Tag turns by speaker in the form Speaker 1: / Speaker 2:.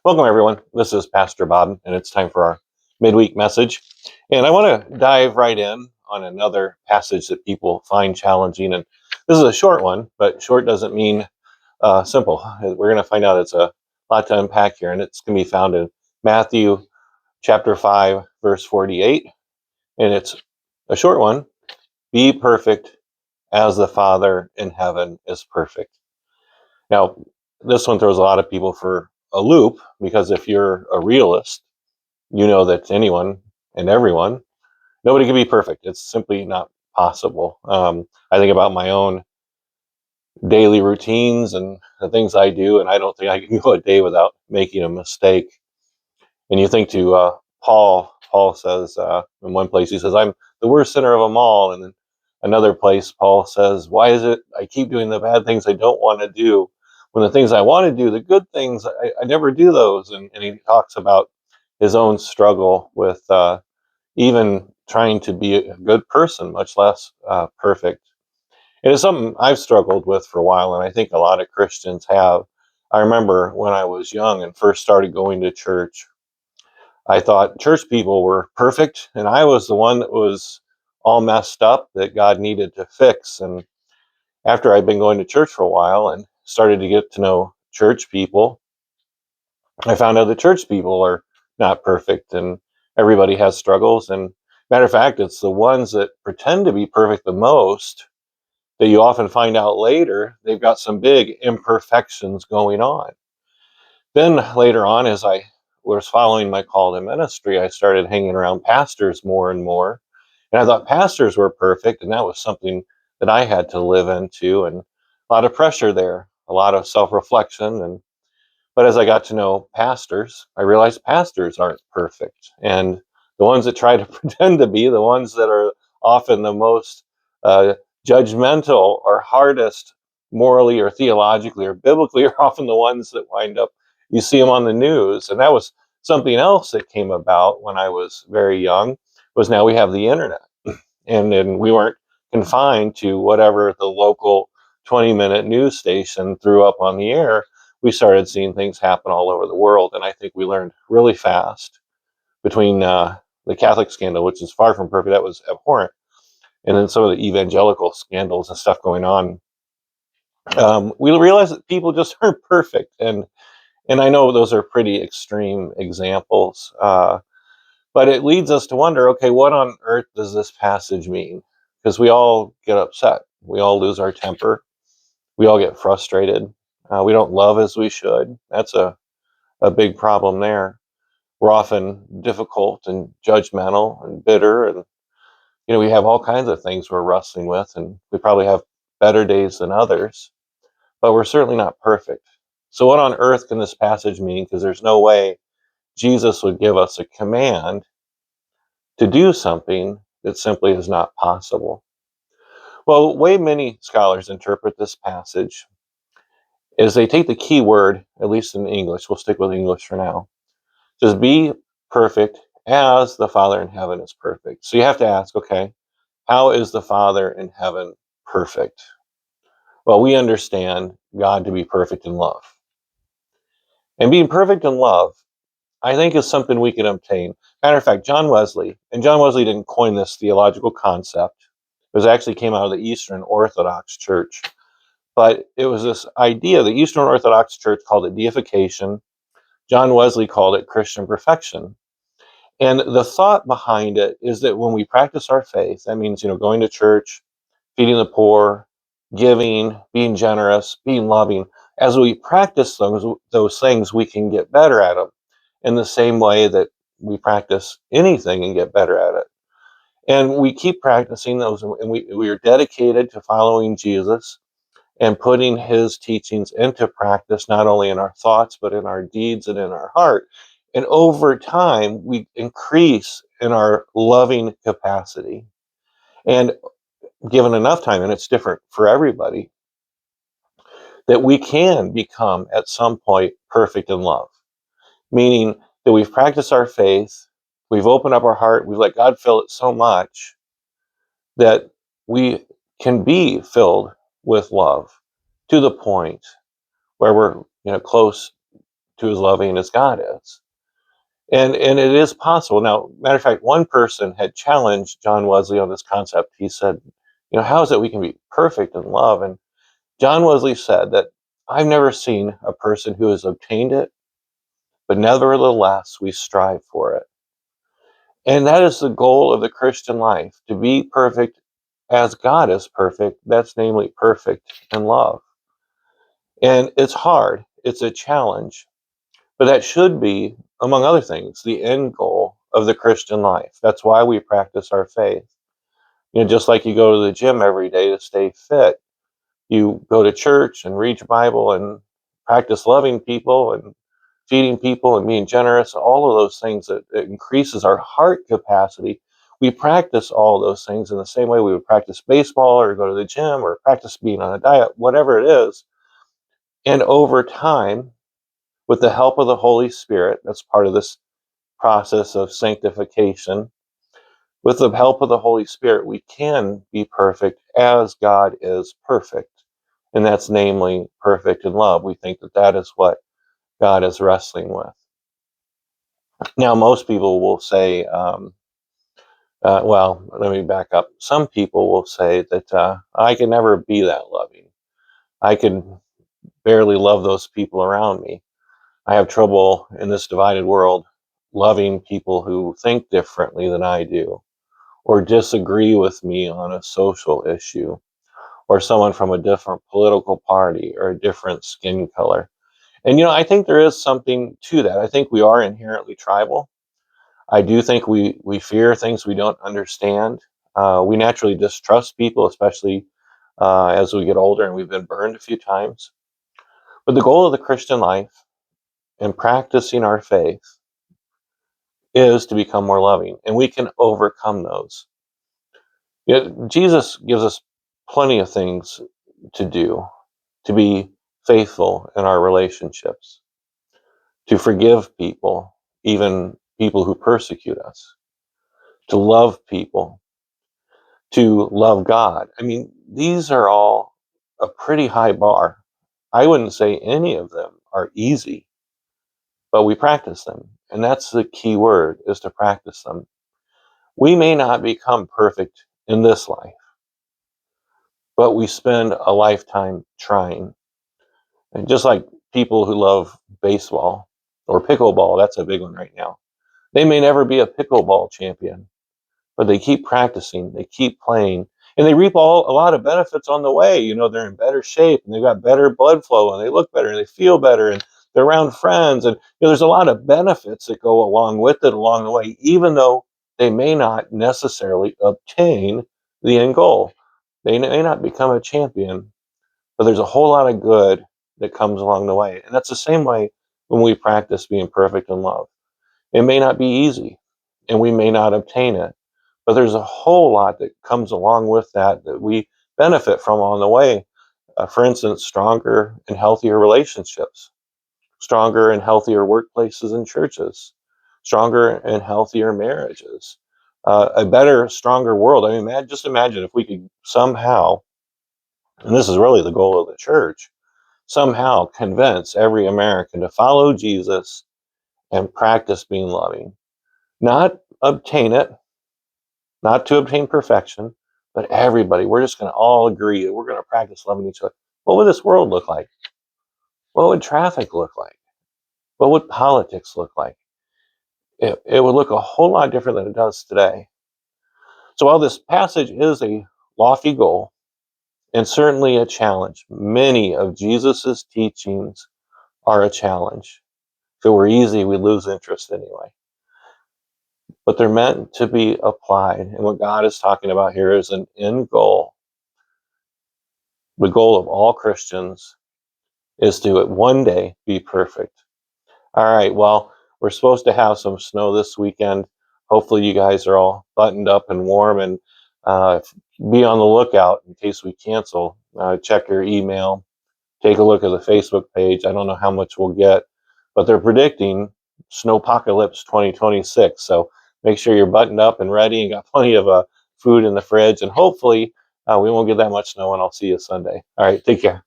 Speaker 1: Welcome, everyone. This is Pastor Bob, and it's time for our midweek message. And I want to dive right in on another passage that people find challenging. And this is a short one, but short doesn't mean simple. We're going to find out it's a lot to unpack here, and it's going to be found in Matthew chapter 5, verse 48. And it's a short one. Be perfect as the Father in heaven is perfect. Now, this one throws a lot of people for a loop because if you're a realist, you know that anyone and everyone, nobody can be perfect. It's simply not possible. I think about my own daily routines and the things I do, and I don't think I can go a day without making a mistake. And you think to Paul says in one place, he says, I'm the worst sinner of them all. And in another place, Paul says, why is it I keep doing the bad things I don't want to do? When the things I want to do, the good things, I never do those. And he talks about his own struggle with even trying to be a good person, much less perfect. It is something I've struggled with for a while, and I think a lot of Christians have. I remember when I was young and first started going to church, I thought church people were perfect, and I was the one that was all messed up that God needed to fix. And after I'd been going to church for a while and started to get to know church people, I found out the church people are not perfect and everybody has struggles. And matter of fact, it's the ones that pretend to be perfect the most that you often find out later they've got some big imperfections going on. Then later on, as I was following my call to ministry, I started hanging around pastors more and more. And I thought pastors were perfect, and that was something that I had to live into, and a lot of pressure there, a lot of self-reflection. But as I got to know pastors, I realized pastors aren't perfect. And the ones that try to pretend to be, the ones that are often the most uh, judgmental or hardest morally or theologically or biblically, are often the ones that wind up, you see them on the news. And that was something else that came about when I was very young, was now we have the internet. And then we weren't confined to whatever the local 20-minute news station threw up on the air. We started seeing things happen all over the world. And I think we learned really fast between the Catholic scandal, which is far from perfect, that was abhorrent, and then some of the evangelical scandals and stuff going on. We realized that people just aren't perfect. And I know those are pretty extreme examples. But it leads us to wonder, okay, what on earth does this passage mean? Because we all get upset. We all lose our temper. We all get frustrated. We don't love as we should. That's a big problem there. We're often difficult and judgmental and bitter. And, we have all kinds of things we're wrestling with. And we probably have better days than others. But we're certainly not perfect. So what on earth can this passage mean? Because there's no way Jesus would give us a command to do something that simply is not possible. Well, the way many scholars interpret this passage is they take the key word, at least in English, we'll stick with English for now, says be perfect as the Father in heaven is perfect. So you have to ask, okay, how is the Father in heaven perfect? Well, we understand God to be perfect in love. And being perfect in love, I think, is something we can obtain. Matter of fact, John Wesley didn't coin this theological concept. It was actually came out of the Eastern Orthodox Church. But it was this idea, the Eastern Orthodox Church called it deification. John Wesley called it Christian perfection. And the thought behind it is that when we practice our faith, that means, going to church, feeding the poor, giving, being generous, being loving. As we practice those things, we can get better at them in the same way that we practice anything and get better at it. And we keep practicing those, and we are dedicated to following Jesus and putting his teachings into practice, not only in our thoughts, but in our deeds and in our heart. And over time, we increase in our loving capacity. And given enough time, and it's different for everybody, that we can become at some point perfect in love, meaning that we've practiced our faith, we've opened up our heart, we've let God fill it so much that we can be filled with love to the point where we're close to as loving as God is. And it is possible. Now, matter of fact, one person had challenged John Wesley on this concept. He said, how is it we can be perfect in love? And John Wesley said that I've never seen a person who has obtained it, but nevertheless, we strive for it. And that is the goal of the Christian life, to be perfect as God is perfect. That's namely perfect in love. And it's hard. It's a challenge. But that should be, among other things, the end goal of the Christian life. That's why we practice our faith. Just like you go to the gym every day to stay fit, you go to church and read your Bible and practice loving people and feeding people and being generous, all of those things that increases our heart capacity. We practice all of those things in the same way we would practice baseball or go to the gym or practice being on a diet, whatever it is. And over time, with the help of the Holy Spirit, that's part of this process of sanctification. With the help of the Holy Spirit, we can be perfect as God is perfect. And that's namely perfect in love. We think that that is what God is wrestling with. Now, most people will say, well, let me back up. Some people will say that I can never be that loving. I can barely love those people around me. I have trouble in this divided world loving people who think differently than I do, or disagree with me on a social issue, or someone from a different political party or a different skin color. And, I think there is something to that. I think we are inherently tribal. I do think we fear things we don't understand. We naturally distrust people, especially as we get older and we've been burned a few times. But the goal of the Christian life and practicing our faith is to become more loving, and we can overcome those. Jesus gives us plenty of things to do, to be faithful in our relationships, to forgive people, even people who persecute us, to love people, to love God. I mean, these are all a pretty high bar. I wouldn't say any of them are easy, but we practice them. And that's the key word, is to practice them. We may not become perfect in this life, but we spend a lifetime trying. And just like people who love baseball or pickleball, that's a big one right now. They may never be a pickleball champion, but they keep practicing, they keep playing, and they reap a lot of benefits on the way. They're in better shape and they've got better blood flow and they look better and they feel better and they're around friends. And there's a lot of benefits that go along with it along the way, even though they may not necessarily obtain the end goal. They may not become a champion, but there's a whole lot of good that comes along the way. And that's the same way when we practice being perfect in love. It may not be easy and we may not obtain it, but there's a whole lot that comes along with that we benefit from on the way. For instance, stronger and healthier relationships, stronger and healthier workplaces and churches, stronger and healthier marriages, a better, stronger world. I mean, just imagine if we could somehow, and this is really the goal of the church, somehow convince every American to follow Jesus and practice being loving. Not obtain it, not to obtain perfection, but everybody. We're just going to all agree that we're going to practice loving each other. What would this world look like? What would traffic look like? What would politics look like? It would look a whole lot different than it does today. So while this passage is a lofty goal and certainly a challenge, many of Jesus's teachings are a challenge. If it were easy, we'd lose interest anyway. But they're meant to be applied. And what God is talking about here is an end goal. The goal of all Christians is to one day be perfect. All right, well, we're supposed to have some snow this weekend. Hopefully you guys are all buttoned up and warm, and be on the lookout in case we cancel. Check your email. Take a look at the Facebook page. I don't know how much we'll get, but they're predicting Snowpocalypse 2026. So make sure you're buttoned up and ready and got plenty of food in the fridge. And hopefully we won't get that much snow, and I'll see you Sunday. All right, take care.